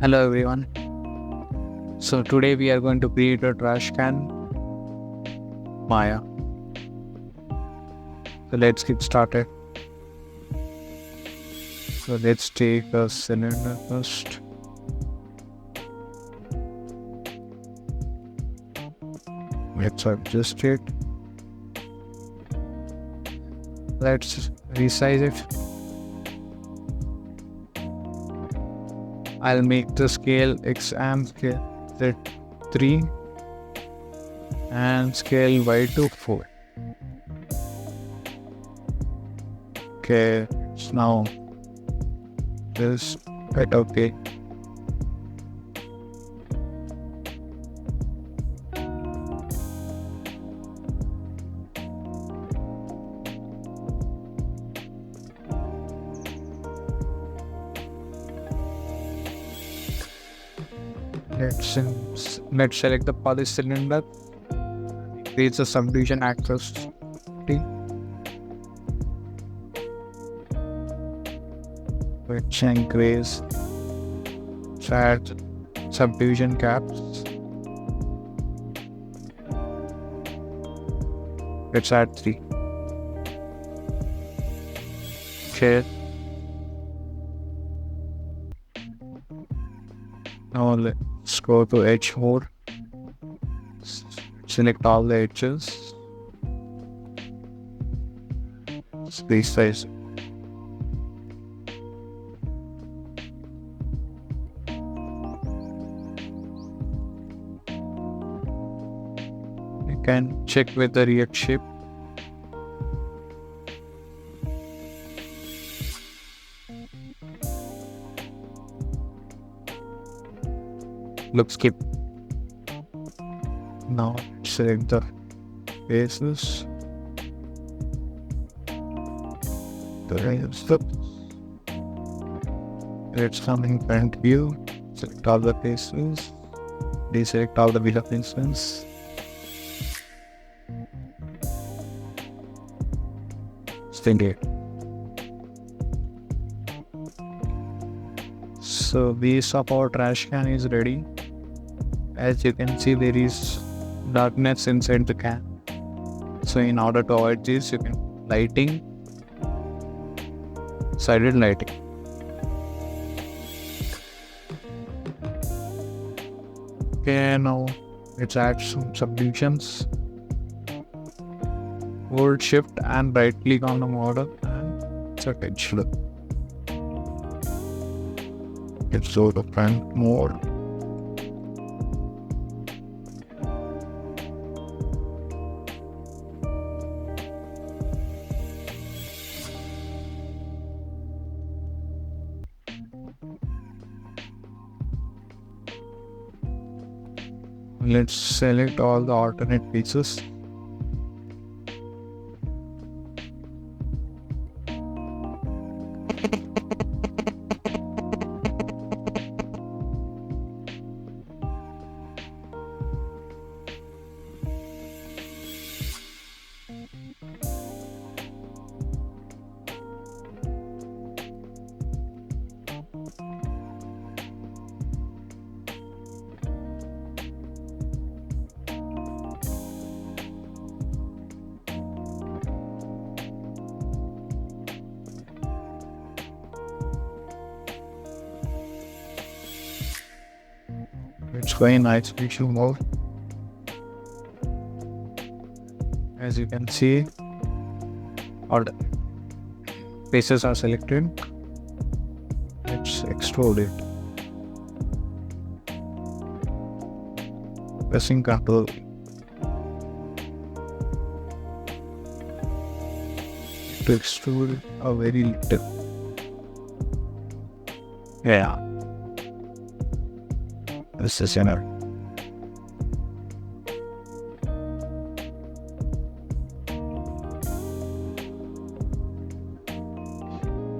Hello everyone. So today we are going to create a trash can Maya. So let's get started. So let's take a cylinder first. Let's adjust it. Let's resize it. I'll make the scale X and scale Z3 and scale Y to 4. Okay, so now this right. Okay. Let's select the polycylinder. Creates a subdivision axis T. Which increase. Add subdivision caps. Let's add 3. Okay. Now let's go to edge 4. Select all the edges. Space size. You can check with the react shape. Looks good. Now select the faces. The right steps. Let's come in front view. Select all the faces. Deselect all the below instance. Stay there. So base of our trash can is ready. As you can see, there is darkness inside the can. So in order to avoid this, you can lighting, sided lighting. Okay, now let's add some subdivisions. Hold shift and right click on the model and set edge look. Let's go to front mode. Let's select all the alternate pieces. Let's go in night visual mode. As you can see, all the faces are selected. Let's extrude it. Pressing Ctrl. To extrude a very little. Yeah. This is enough.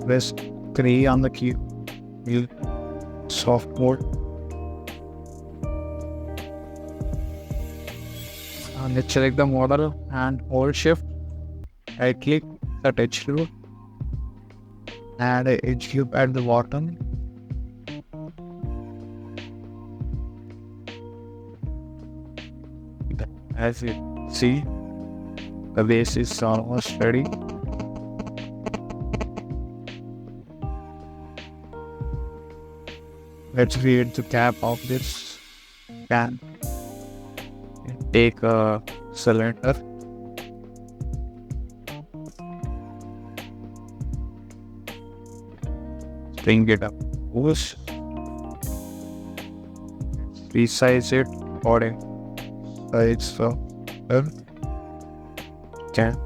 Press 3 on the key. Soft mode. Let's select the model and hold shift. Right click, set edge loop. Add an edge loop at the bottom. As you see, the base is almost ready. Let's create the cap of this can. Take a cylinder. Bring it up. Push. Resize it according size of the can.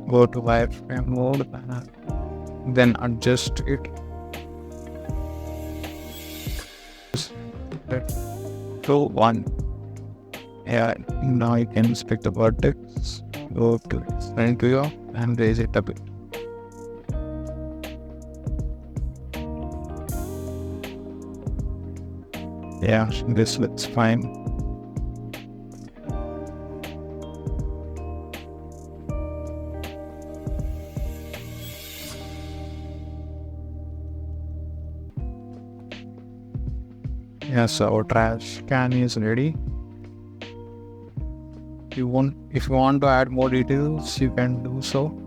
Go to wireframe mode and then adjust it to 1. Yeah, now you can select the vertex, go to front view and raise it a bit. Yeah, this looks fine. Yeah, so our trash can is ready. If you want to add more details, you can do so.